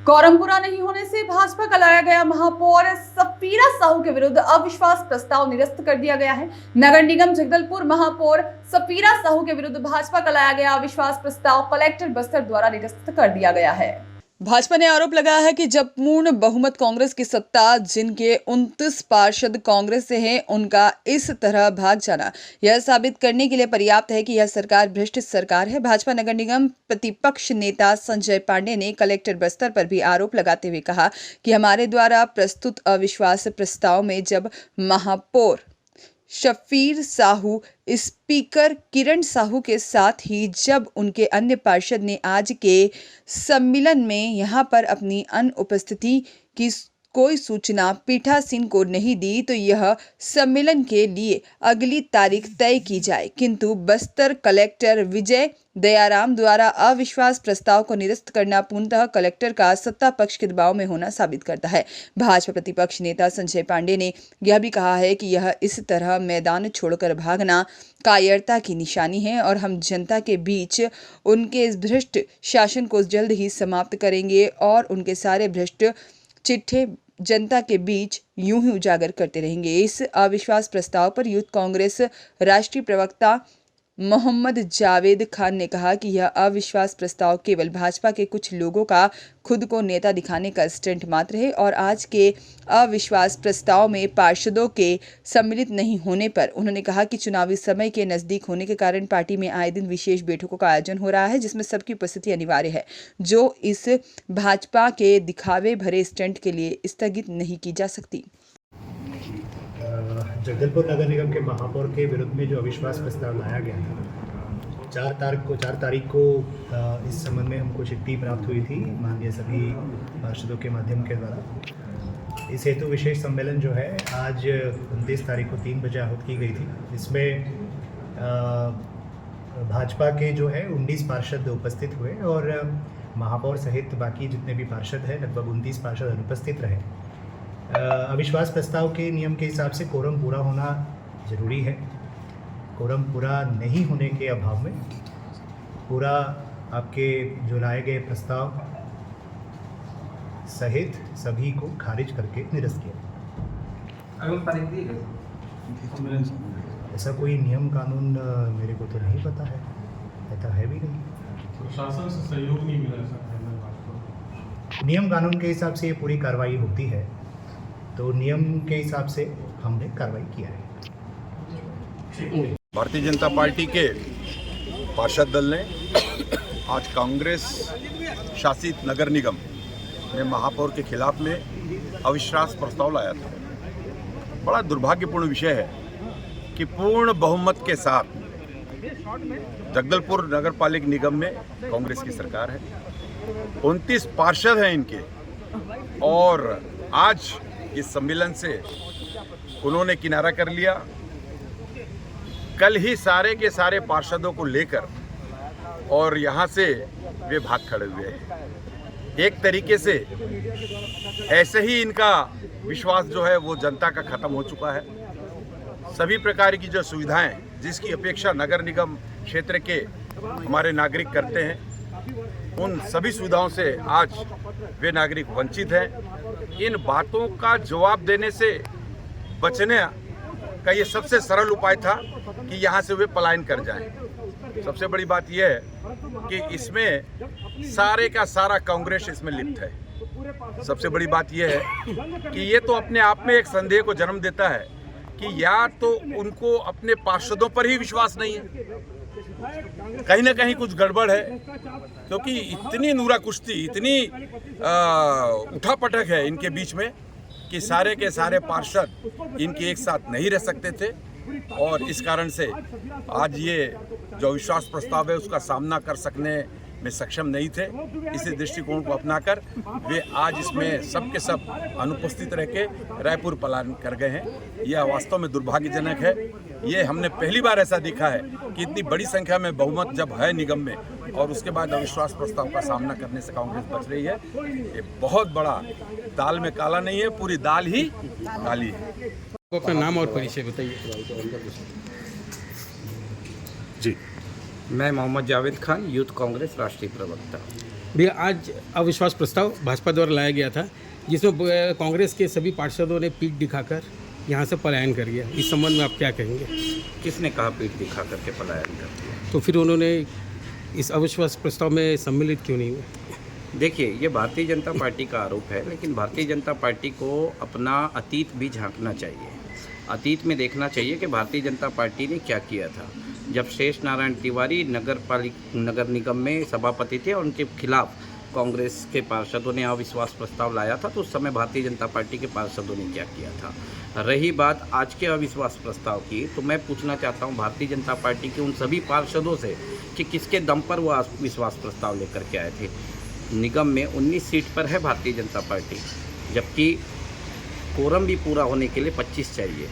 Quorum पूरा नहीं होने से भाजपा का लाया गया महापौर सफीरा साहू के विरुद्ध अविश्वास प्रस्ताव निरस्त कर दिया गया है। नगर निगम जगदलपुर महापौर सफीरा साहू के विरुद्ध भाजपा का लाया गया अविश्वास प्रस्ताव कलेक्टर बस्तर द्वारा निरस्त कर दिया गया है। भाजपा ने आरोप लगाया है कि जब पूर्ण बहुमत कांग्रेस की सत्ता, जिनके 29 पार्षद कांग्रेस से हैं, उनका इस तरह भाग जाना यह साबित करने के लिए पर्याप्त है कि यह सरकार भ्रष्ट सरकार है। भाजपा नगर निगम प्रतिपक्ष नेता संजय पांडे ने कलेक्टर बस्तर पर भी आरोप लगाते हुए कहा कि हमारे द्वारा प्रस्तुत अविश्वास प्रस्ताव में जब महापौर शफीर साहू, स्पीकर किरण साहू के साथ ही जब उनके अन्य पार्षद ने आज के सम्मेलन में यहां पर अपनी अनुपस्थिति की कोई सूचना पीठासीन को नहीं दी, तो यह सम्मेलन के लिए अगली तारीख तय की जाए। किंतु बस्तर कलेक्टर विजय दयाराम द्वारा अविश्वास प्रस्ताव को निरस्त करना पूर्णतः कलेक्टर का सत्ता पक्ष के दबाव में होना साबित करता है। भाजपा प्रतिपक्ष नेता संजय पांडे ने यह भी कहा है कि यह इस तरह मैदान छोड़कर भागना कायरता की निशानी है और हम जनता के बीच उनके इस भ्रष्ट शासन को जल्द ही समाप्त करेंगे और उनके सारे भ्रष्ट चिट्ठे जनता के बीच यूं ही उजागर करते रहेंगे। इस अविश्वास प्रस्ताव पर यूथ कांग्रेस राष्ट्रीय प्रवक्ता मोहम्मद जावेद खान ने कहा कि यह अविश्वास प्रस्ताव केवल भाजपा के कुछ लोगों का खुद को नेता दिखाने का स्टंट मात्र है और आज के अविश्वास प्रस्ताव में पार्षदों के सम्मिलित नहीं होने पर उन्होंने कहा कि चुनावी समय के नजदीक होने के कारण पार्टी में आए दिन विशेष बैठकों का आयोजन हो रहा है, जिसमें सबकी उपस्थिति अनिवार्य है, जो इस भाजपा के दिखावे भरे स्टंट के लिए स्थगित नहीं की जा सकती। जगदलपुर नगर निगम के महापौर के विरुद्ध में जो अविश्वास प्रस्ताव लाया गया था, 4 तारीख को इस संबंध में हमको चिट्ठी प्राप्त हुई थी माननीय सभी पार्षदों के माध्यम के द्वारा। इस हेतु विशेष सम्मेलन जो है आज 29 तारीख को 3 बजे आहूत की गई थी। इसमें भाजपा के जो है 19 पार्षद उपस्थित हुए और महापौर सहित बाकी जितने भी पार्षद हैं लगभग 29 पार्षद अनुपस्थित रहे। अविश्वास प्रस्ताव के नियम के हिसाब से कोरम पूरा होना ज़रूरी है। कोरम पूरा नहीं होने के अभाव में पूरा आपके जो लाए गए प्रस्ताव सहित सभी को खारिज करके निरस्त किया। ऐसा कोई नियम कानून मेरे को तो नहीं पता है, ऐसा है भी नहीं। प्रशासन से सहयोग नहीं मिला नियम कानून के हिसाब से ये पूरी कार्रवाई होती है, तो नियम के हिसाब से हमने कार्रवाई किया है। भारतीय जनता पार्टी के पार्षद दल ने आज कांग्रेस शासित नगर निगम में महापौर के खिलाफ में अविश्वास प्रस्ताव लाया था। बड़ा दुर्भाग्यपूर्ण विषय है कि पूर्ण बहुमत के साथ जगदलपुर नगर पालिक निगम में कांग्रेस की सरकार है, 29 पार्षद हैं इनके, और आज इस सम्मेलन से उन्होंने किनारा कर लिया। कल ही सारे के सारे पार्षदों को लेकर और यहाँ से वे भाग खड़े हुए हैं। एक तरीके से ऐसे ही इनका विश्वास जो है वो जनता का खत्म हो चुका है। सभी प्रकार की जो सुविधाएं जिसकी अपेक्षा नगर निगम क्षेत्र के हमारे नागरिक करते हैं, उन सभी सुविधाओं से आज वे नागरिक वंचित हैं। इन बातों का जवाब देने से बचने का ये सबसे सरल उपाय था कि यहाँ से वे पलायन कर जाएं। सबसे बड़ी बात यह है कि इसमें सारे का सारा कांग्रेस इसमें लिप्त है। सबसे बड़ी बात यह है कि ये तो अपने आप में एक संदेह को जन्म देता है कि या तो उनको अपने पार्षदों पर ही विश्वास नहीं है, कहीं ना कहीं कुछ गड़बड़ है, क्योंकि इतनी नूरा कुश्ती, इतनी उठापटक है इनके बीच में कि सारे के सारे पार्षद इनके एक साथ नहीं रह सकते थे, और इस कारण से आज ये जो विश्वास प्रस्ताव है उसका सामना कर सकने में सक्षम नहीं थे। इसी दृष्टिकोण को अपनाकर वे आज इसमें सब के सब अनुपस्थित रह के रायपुर पलायन कर गए हैं। यह वास्तव में दुर्भाग्यजनक है। ये हमने पहली बार ऐसा देखा है कि इतनी बड़ी संख्या में बहुमत जब है निगम में और उसके बाद अविश्वास प्रस्ताव का सामना करने से कांग्रेस बच रही है। ये बहुत बड़ा, दाल में काला नहीं है, पूरी दाल ही काली है। तो अपना नाम और परिचय बताइए। जी, मैं मोहम्मद जावेद खान, यूथ कांग्रेस राष्ट्रीय प्रवक्ता। भैया आज अविश्वास प्रस्ताव भाजपा द्वारा लाया गया था, जिसमें कांग्रेस के सभी पार्षदों ने पीठ दिखाकर यहाँ से पलायन कर दिया। इस संबंध में आप क्या कहेंगे? किसने कहा पीठ दिखा करके पलायन कर दिया? तो फिर उन्होंने इस अविश्वास प्रस्ताव में सम्मिलित क्यों नहीं हुए? देखिए, ये भारतीय जनता पार्टी का आरोप है, लेकिन भारतीय जनता पार्टी को अपना अतीत भी झांकना चाहिए। अतीत में देखना चाहिए कि भारतीय जनता पार्टी ने क्या किया था। जब शेष नारायण तिवारी नगर निगम में सभापति थे और उनके खिलाफ कांग्रेस के पार्षदों ने अविश्वास प्रस्ताव लाया था, तो उस समय भारतीय जनता पार्टी के पार्षदों ने क्या किया था। रही बात आज के अविश्वास प्रस्ताव की, तो मैं पूछना चाहता हूं भारतीय जनता पार्टी के उन सभी पार्षदों से कि किसके दम पर वो अविश्वास प्रस्ताव लेकर के आए थे। निगम में 19 सीट पर है भारतीय जनता पार्टी, जबकि कोरम भी पूरा होने के लिए 25 चाहिए,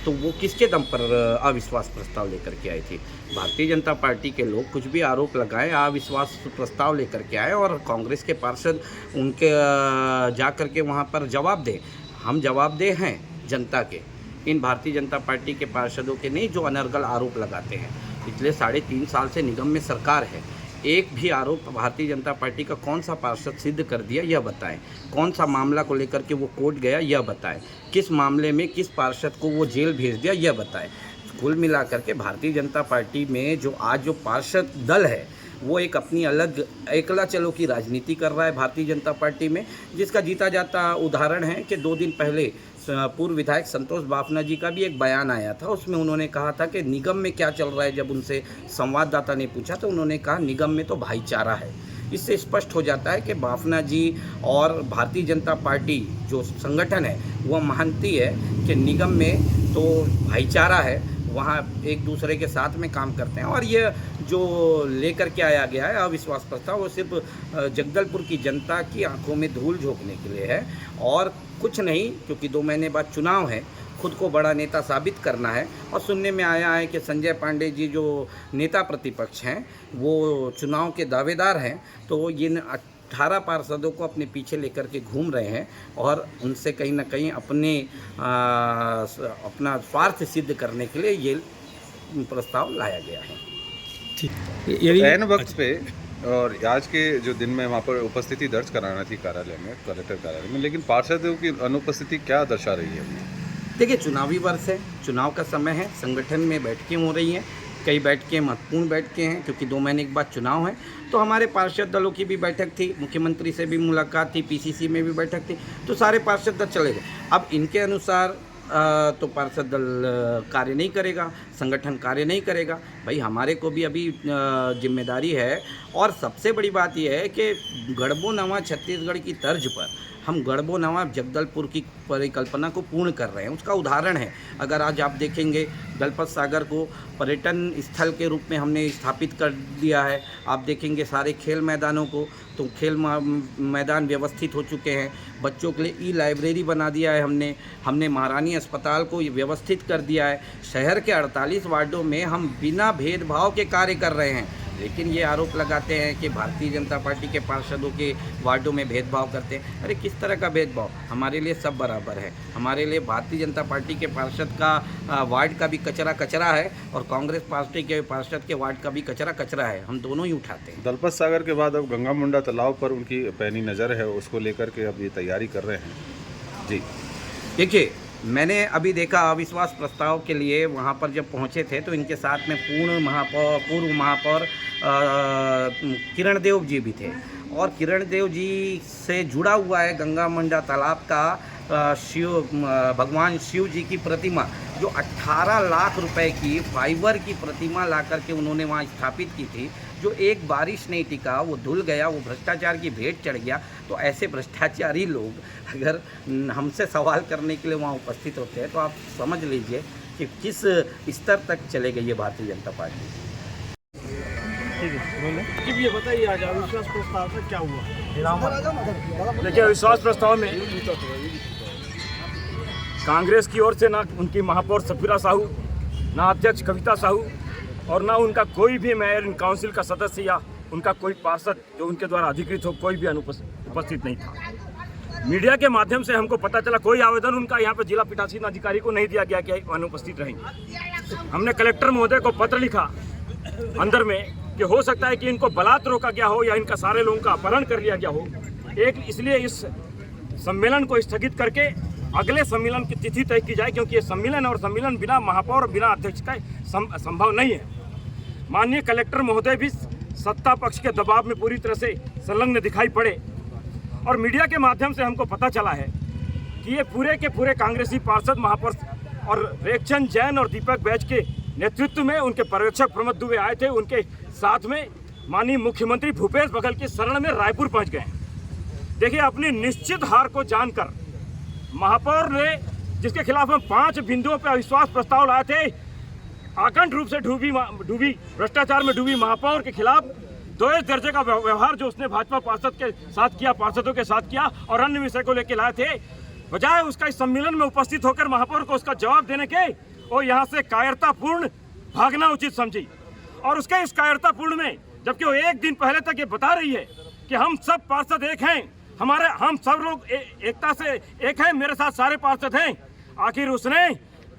तो वो किसके दम पर अविश्वास प्रस्ताव लेकर के आए थे? भारतीय जनता पार्टी के लोग कुछ भी आरोप लगाएं, अविश्वास प्रस्ताव लेकर के आए और कांग्रेस के पार्षद उनके जा कर के वहाँ पर जवाब दें। हम जवाबदेह हैं जनता के, इन भारतीय जनता पार्टी के पार्षदों के नहीं जो अनर्गल आरोप लगाते हैं। पिछले 3.5 साल से निगम में सरकार है, एक भी आरोप भारतीय जनता पार्टी का कौन सा पार्षद सिद्ध कर दिया यह बताएं। कौन सा मामला को लेकर के वो कोर्ट गया यह बताएं। किस मामले में किस पार्षद को वो जेल भेज दिया यह बताएं। कुल मिलाकर के भारतीय जनता पार्टी में जो आज जो पार्षद दल है वो एक अपनी अलग एकला चलो की राजनीति कर रहा है भारतीय जनता पार्टी में, जिसका जीता जाता उदाहरण है कि 2 दिन पहले पूर्व विधायक संतोष बाफना जी का भी एक बयान आया था। उसमें उन्होंने कहा था कि निगम में क्या चल रहा है। जब उनसे संवाददाता ने पूछा तो उन्होंने कहा निगम में तो भाईचारा है। इससे स्पष्ट हो जाता है कि बाफना जी और भारतीय जनता पार्टी जो संगठन है वह मानती है कि निगम में तो भाईचारा है, वहाँ एक दूसरे के साथ में काम करते हैं। और ये जो लेकर के आया गया है अविश्वास प्रस्ताव, वो सिर्फ जगदलपुर की जनता की आंखों में धूल झोंकने के लिए है और कुछ नहीं, क्योंकि 2 महीने बाद चुनाव है, खुद को बड़ा नेता साबित करना है। और सुनने में आया है कि संजय पांडे जी जो नेता प्रतिपक्ष हैं वो चुनाव के दावेदार हैं, तो ये 18 पार्षदों को अपने पीछे लेकर के घूम रहे हैं और उनसे कहीं ना कहीं अपना स्वार्थ सिद्ध करने के लिए ये प्रस्ताव लाया गया है। एन वक्त पे और आज के जो दिन में वहाँ पर उपस्थिति दर्ज कराना थी कार्यालय में, कलेक्टर कार्यालय में, लेकिन पार्षदों की अनुपस्थिति क्या दर्शा रही है? देखिए, चुनावी वर्ष है, चुनाव का समय है, संगठन में बैठकें हो रही हैं, कई बैठकें महत्वपूर्ण बैठकें हैं क्योंकि 2 महीने के बाद चुनाव है। तो हमारे पार्षद दलों की भी बैठक थी, मुख्यमंत्री से भी मुलाकात थी, पीसीसी में भी बैठक थी, तो सारे पार्षद दल चले गए। अब इनके अनुसार तो पार्षद दल कार्य नहीं करेगा, संगठन कार्य नहीं करेगा। भाई हमारे को भी अभी जिम्मेदारी है। और सबसे बड़ी बात यह है कि गढ़बो नवा छत्तीसगढ़ की तर्ज पर हम गढ़बो नवा जगदलपुर की परिकल्पना को पूर्ण कर रहे हैं। उसका उदाहरण है, अगर आज आप देखेंगे दलपत सागर को पर्यटन स्थल के रूप में हमने स्थापित कर दिया है। आप देखेंगे सारे खेल मैदानों को, तो खेल मैदान व्यवस्थित हो चुके हैं। बच्चों के लिए ई-लाइब्रेरी बना दिया है हमने महारानी अस्पताल को व्यवस्थित कर दिया है। शहर के 48 वार्डों में हम बिना भेदभाव के कार्य कर रहे हैं। लेकिन ये आरोप लगाते हैं कि भारतीय जनता पार्टी के पार्षदों के वार्डों में भेदभाव करते हैं। अरे किस तरह का भेदभाव? हमारे लिए सब बराबर है। हमारे लिए भारतीय जनता पार्टी के पार्षद का वार्ड का भी कचरा है और कांग्रेस पार्टी के पार्षद के वार्ड का भी कचरा है। हम दोनों ही उठाते हैं। दलपत सागर के बाद अब गंगा मुंडा तालाब पर उनकी पैनी नज़र है, उसको लेकर के अब ये तैयारी कर रहे हैं। जी देखिए, मैंने अभी देखा अविश्वास प्रस्ताव के लिए वहाँ पर जब पहुँचे थे तो इनके साथ में पूर्व महापौर किरण देव जी भी थे। और किरण देव जी से जुड़ा हुआ है गंगा मुंडा तालाब का भगवान शिव जी की प्रतिमा, जो 18 लाख रुपए की फाइबर की प्रतिमा ला करके उन्होंने वहाँ स्थापित की थी, जो एक बारिश नहीं टिका, वो धुल गया, वो भ्रष्टाचार की भेंट चढ़ गया। तो ऐसे भ्रष्टाचारी लोग अगर हमसे सवाल करने के लिए वहाँ उपस्थित होते हैं तो आप समझ लीजिए कि किस स्तर तक चले गई है भारतीय जनता पार्टी। ये बताइए आज अविश्वास प्रस्ताव से क्या हुआ? देखिए, अविश्वास प्रस्ताव में कांग्रेस की ओर से ना उनकी महापौर सफीरा साहू, ना अध्यक्ष कविता साहू और ना उनका कोई भी मेयर इन काउंसिल का सदस्य या उनका कोई पार्षद जो उनके द्वारा अधिकृत हो, कोई भी उपस्थित नहीं था। मीडिया के माध्यम से हमको पता चला कोई आवेदन उनका यहाँ पर जिला पीठासीन अधिकारी को नहीं दिया गया कि अनुपस्थित रहेंगे। हमने कलेक्टर महोदय को पत्र लिखा अंदर में कि हो सकता है कि इनको बलात् रोका गया हो या इनका सारे लोगों का अपहरण कर लिया गया हो। इसलिए इस सम्मेलन को स्थगित करके अगले सम्मेलन की तिथि तय की जाए, क्योंकि ये सम्मेलन बिना महापौर और बिना अध्यक्ष का संभव नहीं है। माननीय कलेक्टर महोदय भी सत्ता पक्ष के दबाव में पूरी तरह से संलग्न दिखाई पड़े और मीडिया के माध्यम से हमको पता चला है कि ये पूरे के पूरे कांग्रेसी पार्षद महापौर और रेखचंद जैन और दीपक बैज के नेतृत्व में उनके पर्यवेक्षक प्रमोद दुबे आए थे। उनके साथ में माननीय मुख्यमंत्री भूपेश बघेल की शरण में रायपुर पहुंच गए। देखिए, अपनी निश्चित हार को जानकर महापौर ने, जिसके खिलाफ हम 5 बिंदुओं पर अविश्वास प्रस्ताव लाए थे, आकंठ रूप से डूबी भ्रष्टाचार में डूबी महापौर के खिलाफ 2 दर्जे का व्यवहार जो उसने भाजपा पार्षद के साथ किया, पार्षदों के साथ किया और अन्य विषय को लेकर लाए थे, बजाय उसका इस सम्मेलन में उपस्थित होकर महापौर को उसका जवाब देने के और यहाँ से कायरतापूर्ण भागना उचित समझी। और उसके इस कायरतापूर्ण में, जबकि वो 1 दिन पहले तक ये बता रही है कि हम सब पार्षद एक हैं, हम सब लोग एकता से एक हैं, मेरे साथ सारे पार्षद हैं, आखिर उसने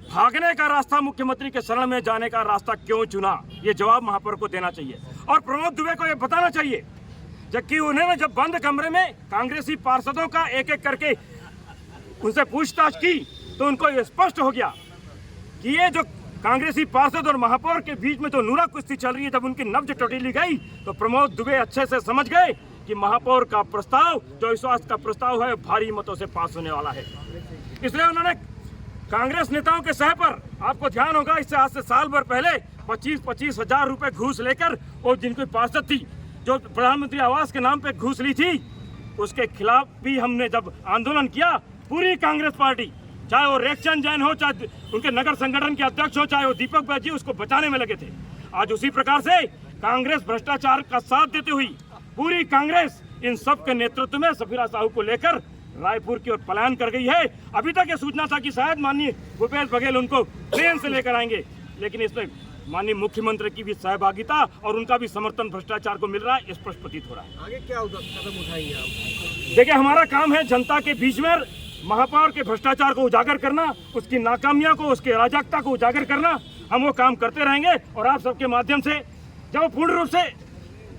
भागने का रास्ता, मुख्यमंत्री के शरण में जाने का रास्ता क्यों चुना? ये जवाब महापौर को देना चाहिए और प्रमोद दुबे को ये बताना चाहिए। जबकि उन्होंने जब बंद कमरे में कांग्रेसी पार्षदों का एक एक करके उनसे पूछताछ की तो उनको ये स्पष्ट हो गया कि ये जो कांग्रेसी पार्षद और महापौर के बीच में जो नूरा कुश्ती चल रही है, जब उनकी नब्ज टटीली गई तो प्रमोद दुबे अच्छे से समझ गए कि महापौर का प्रस्ताव, जो विश्वास का प्रस्ताव है, भारी मतों से पास होने वाला है। इसलिए उन्होंने कांग्रेस नेताओं के सह पर, आपको ध्यान होगा, इससे आज से साल भर पहले 25-25 हजार रुपए घूस लेकर और जिनकी पार्षद थी जो प्रधानमंत्री आवास के नाम पे घूस ली थी, उसके खिलाफ भी हमने जब आंदोलन किया, पूरी कांग्रेस पार्टी, चाहे वो रेखचंद जैन हो, चाहे उनके नगर संगठन के अध्यक्ष हो, चाहे वो दीपक बैज जी, उसको बचाने में लगे थे। आज उसी प्रकार से कांग्रेस भ्रष्टाचार का साथ देते हुई पूरी कांग्रेस इन सब के नेतृत्व में सफीरा साहू को लेकर रायपुर की ओर पलायन कर गई है। अभी तक ये सूचना था कि शायद माननीय भूपेश बघेल उनको ट्रेन से लेकर आएंगे, लेकिन इसमें माननीय मुख्यमंत्री की भी सहभागिता और उनका भी समर्थन भ्रष्टाचार को मिल रहा है, स्पष्ट प्रतीत हो रहा है। आगे क्या कदम उठाएंगे आप? देखिए, हमारा काम है जनता के बीच में महापौर के भ्रष्टाचार को उजागर करना, उसकी नाकामियां को, उसकी अराजकता को उजागर करना। हम वो काम करते रहेंगे और आप सबके माध्यम से, जब वो पूर्ण रूप से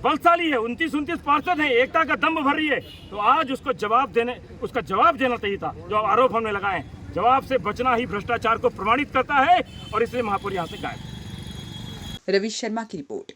बलशाली है, 29 पार्षद हैं, एकता का दम भर रही है, तो आज उसका जवाब देना चाहिए था। जो आरोप हमने लगाए, जवाब से बचना ही भ्रष्टाचार को प्रमाणित करता है और इसलिए महापौर यहाँ से गायब। रवि शर्मा की रिपोर्ट।